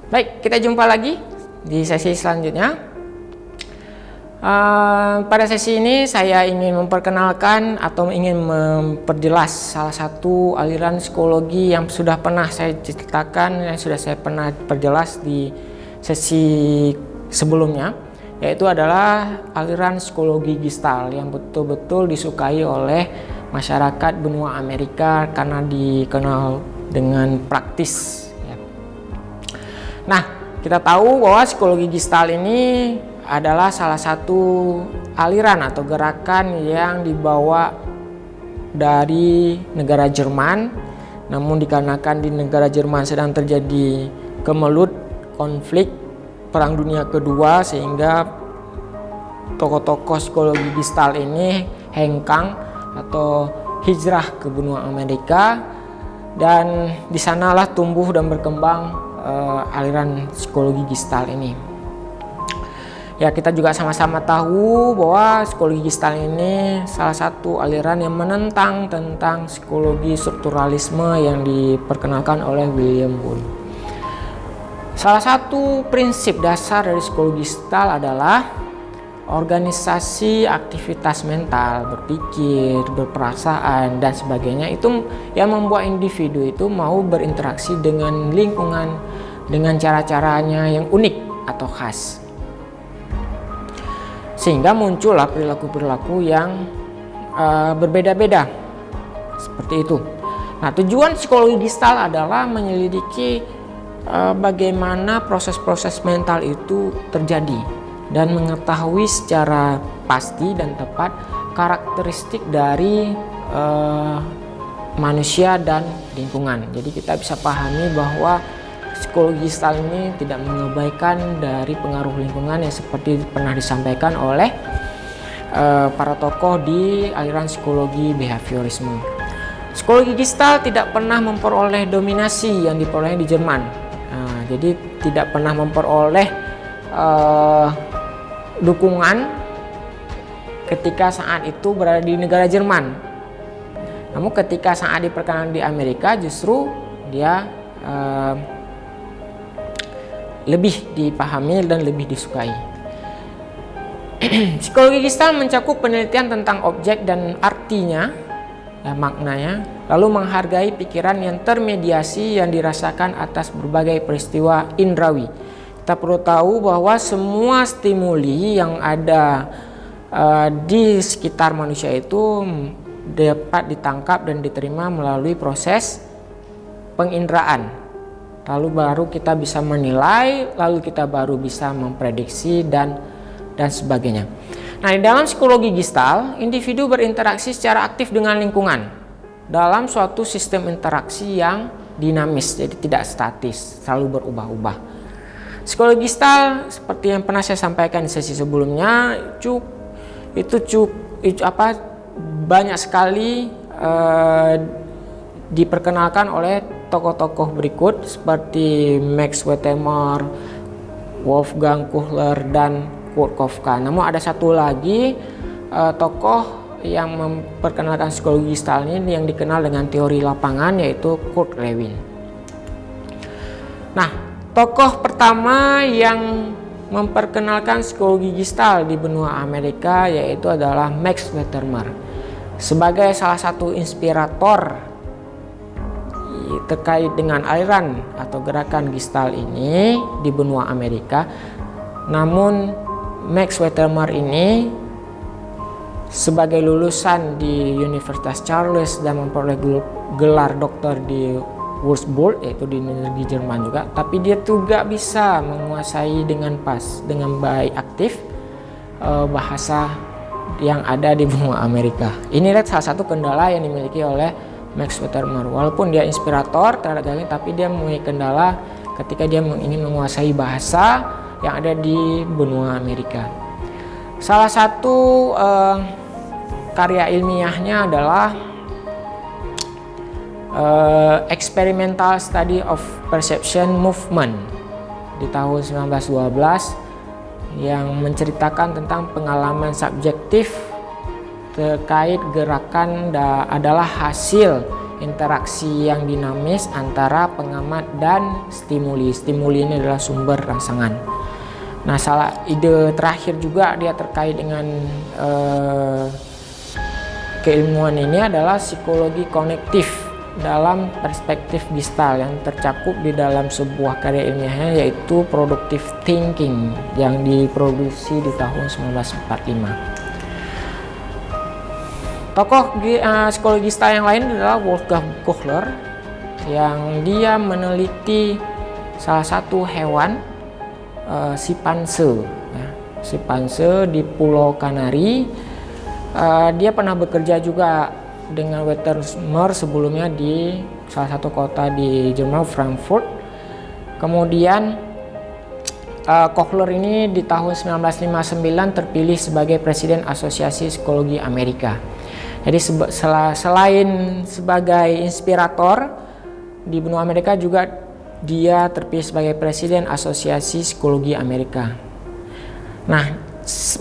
Baik, kita jumpa lagi di sesi selanjutnya. Pada sesi ini saya ingin memperkenalkan atau ingin memperjelas salah satu aliran psikologi yang sudah pernah saya ceritakan, yang sudah saya pernah perjelas di sesi sebelumnya, yaitu adalah aliran psikologi Gestalt yang betul-betul disukai oleh masyarakat benua Amerika karena dikenal dengan praktis. Nah, kita tahu bahwa psikologi Gestalt ini adalah salah satu aliran atau gerakan yang dibawa dari negara Jerman. Namun dikarenakan di negara Jerman sedang terjadi kemelut konflik Perang Dunia Kedua, sehingga tokoh-tokoh psikologi Gestalt ini hengkang atau hijrah ke benua Amerika, dan di sanalah tumbuh dan berkembang aliran psikologi Gestalt ini. Ya, kita juga sama-sama tahu bahwa psikologi Gestalt ini salah satu aliran yang menentang tentang psikologi strukturalisme yang diperkenalkan oleh William Wundt. Salah satu prinsip dasar dari psikologi Gestalt adalah organisasi aktivitas mental, berpikir, berperasaan, dan sebagainya, itu yang membuat individu itu mau berinteraksi dengan lingkungan dengan cara-caranya yang unik atau khas, sehingga muncullah perilaku-perilaku yang berbeda-beda seperti itu. Nah, tujuan psikologi Gestalt adalah menyelidiki bagaimana proses-proses mental itu terjadi dan mengetahui secara pasti dan tepat karakteristik dari manusia dan lingkungan. Jadi kita bisa pahami bahwa psikologi Gestalt ini tidak mengabaikan dari pengaruh lingkungan yang seperti pernah disampaikan oleh para tokoh di aliran psikologi behaviorisme. Psikologi Gestalt tidak pernah memperoleh dominasi yang diperoleh di Jerman. Jadi tidak pernah memperoleh dukungan ketika saat itu berada di negara Jerman. Namun ketika saat diperkenalkan di Amerika, justru dia lebih dipahami dan lebih disukai. Psikologi Gestalt mencakup penelitian tentang objek dan artinya, maknanya, lalu menghargai pikiran yang termediasi yang dirasakan atas berbagai peristiwa indrawi. Kita perlu tahu bahwa semua stimuli yang ada di sekitar manusia itu dapat ditangkap dan diterima melalui proses penginderaan. Lalu baru kita bisa menilai, lalu kita baru bisa memprediksi dan sebagainya. Nah, di dalam psikologi Gestalt, individu berinteraksi secara aktif dengan lingkungan dalam suatu sistem interaksi yang dinamis, jadi tidak statis, selalu berubah-ubah. Psikologi Gestalt seperti yang pernah saya sampaikan di sesi sebelumnya, banyak sekali diperkenalkan oleh tokoh-tokoh berikut seperti Max Wertheimer, Wolfgang Kohler, dan Kurt Koffka. Namun ada satu lagi tokoh yang memperkenalkan psikologi Gestalt ini yang dikenal dengan teori lapangan, yaitu Kurt Lewin. Nah, tokoh pertama yang memperkenalkan psikologi Gestalt di benua Amerika yaitu adalah Max Wertheimer. Sebagai salah satu inspirator terkait dengan aliran atau gerakan Gestalt ini di benua Amerika. Namun Max Wertheimer ini sebagai lulusan di Universitas Charles dan memperoleh gelar doktor di Würzburg, yaitu di negeri Jerman juga, tapi dia juga bisa menguasai dengan baik aktif bahasa yang ada di benua Amerika. Ini salah satu kendala yang dimiliki oleh Max Wertheimer. Walaupun dia inspirator terhadap gerakan, tapi dia mempunyai kendala ketika dia ingin menguasai bahasa yang ada di benua Amerika. Salah satu karya ilmiahnya adalah Experimental Study of Perception Movement di tahun 1912 yang menceritakan tentang pengalaman subjektif terkait gerakan adalah hasil interaksi yang dinamis antara pengamat dan stimuli. Stimuli ini adalah sumber rangsangan. Nah, ide terakhir juga dia terkait dengan keilmuan ini adalah psikologi konektif dalam perspektif Gestalt yang tercakup di dalam sebuah karya ilmiahnya, yaitu Productive Thinking yang diproduksi di tahun 1945. Tokoh psikologi Gestalt yang lain adalah Wolfgang Kohler yang dia meneliti salah satu hewan simpanse, simpanse di Pulau Kanari. Dia pernah bekerja juga dengan Wertheimer sebelumnya di salah satu kota di Jerman, Frankfurt. Kemudian Kohler ini di tahun 1959 terpilih sebagai Presiden Asosiasi Psikologi Amerika. Jadi selain sebagai inspirator di benua Amerika, juga dia terpilih sebagai Presiden Asosiasi Psikologi Amerika. Nah,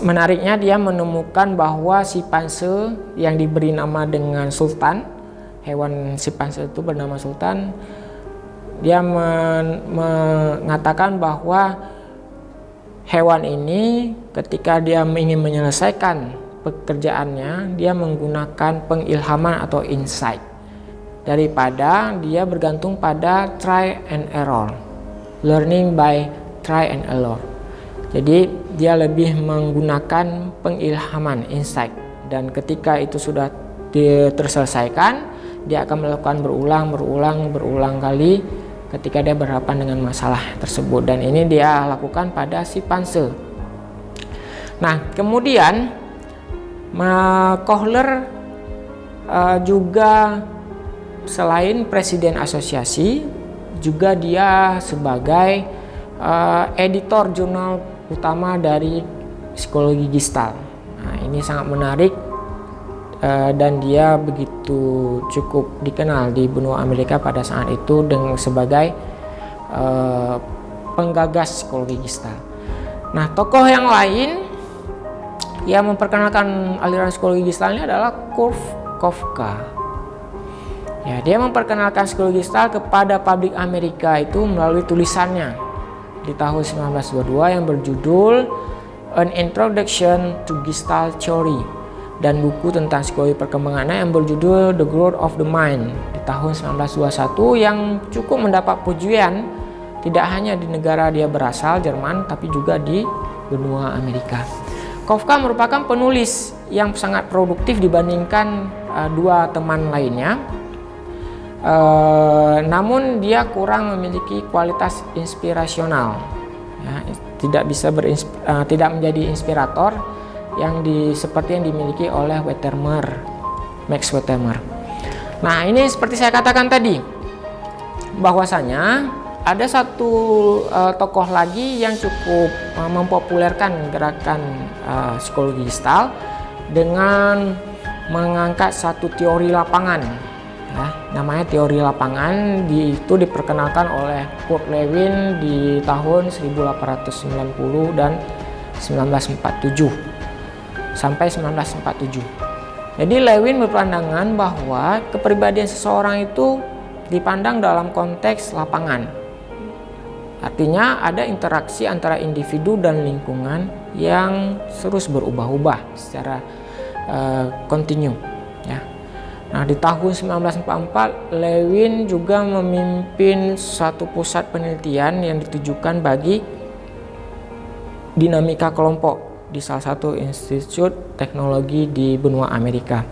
menariknya dia menemukan bahwa simpanse yang diberi nama dengan Sultan, hewan simpanse itu bernama Sultan, dia mengatakan bahwa hewan ini ketika dia ingin menyelesaikan pekerjaannya, dia menggunakan pengilhaman atau insight daripada dia bergantung pada try and error, learning by try and error. Jadi dia lebih menggunakan pengilhaman, insight, dan ketika itu sudah terselesaikan, dia akan melakukan berulang kali ketika dia berhadapan dengan masalah tersebut, dan ini dia lakukan pada simpanse. Nah, kemudian Kohler juga selain presiden asosiasi, juga dia sebagai editor jurnal utama dari psikologi Gestalt. Nah, ini sangat menarik dan dia begitu cukup dikenal di benua Amerika pada saat itu dengan sebagai penggagas psikologi Gestalt. Nah, tokoh yang lain yang memperkenalkan aliran psikologi Gestalt ini adalah Kurt Koffka. Ya, dia memperkenalkan psikologi Gestalt kepada publik Amerika itu melalui tulisannya di tahun 1922 yang berjudul An Introduction to Gestalt Theory, dan buku tentang psikologi perkembangannya yang berjudul The Growth of the Mind di tahun 1921 yang cukup mendapat pujian tidak hanya di negara dia berasal, Jerman, tapi juga di benua Amerika. Koffka merupakan penulis yang sangat produktif dibandingkan dua teman lainnya. Namun dia kurang memiliki kualitas inspirasional, ya, tidak menjadi inspirator seperti yang dimiliki oleh Max Wertheimer. Nah, ini seperti saya katakan tadi, bahwasanya ada satu tokoh lagi yang cukup mempopulerkan gerakan psikologi Gestalt dengan mengangkat satu teori lapangan. Ya, namanya teori lapangan, itu diperkenalkan oleh Kurt Lewin di tahun 1890 dan 1947 sampai 1947. Jadi Lewin berpandangan bahwa kepribadian seseorang itu dipandang dalam konteks lapangan. Artinya ada interaksi antara individu dan lingkungan yang terus berubah-ubah secara kontinu, ya. Nah, di tahun 1944 Lewin juga memimpin satu pusat penelitian yang ditujukan bagi dinamika kelompok di salah satu institut teknologi di benua Amerika.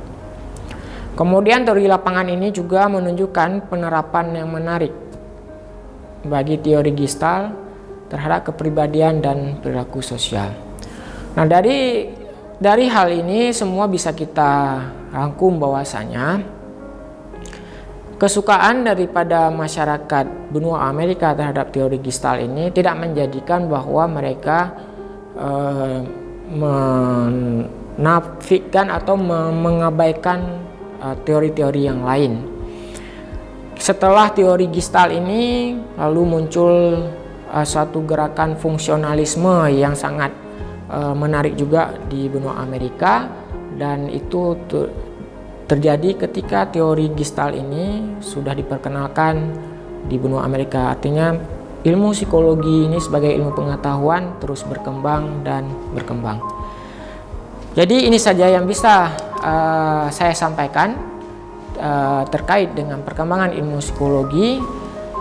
Kemudian teori lapangan ini juga menunjukkan penerapan yang menarik bagi teori Gestalt terhadap kepribadian dan perilaku sosial. Nah, dari hal ini semua bisa kita rangkum bahwasanya kesukaan daripada masyarakat benua Amerika terhadap teori Gestalt ini tidak menjadikan bahwa mereka menafikan atau mengabaikan teori-teori yang lain. Setelah teori Gestalt ini lalu muncul suatu gerakan fungsionalisme yang sangat menarik juga di benua Amerika, dan itu terjadi ketika teori Gestalt ini sudah diperkenalkan di benua Amerika. Artinya ilmu psikologi ini sebagai ilmu pengetahuan terus berkembang dan berkembang. Jadi ini saja yang bisa saya sampaikan terkait dengan perkembangan ilmu psikologi.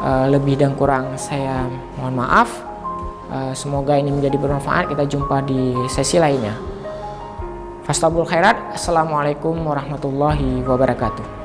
Lebih dan kurang saya mohon maaf. Semoga ini menjadi bermanfaat. Kita jumpa di sesi lainnya. Fastabul khairat. Assalamualaikum warahmatullahi wabarakatuh.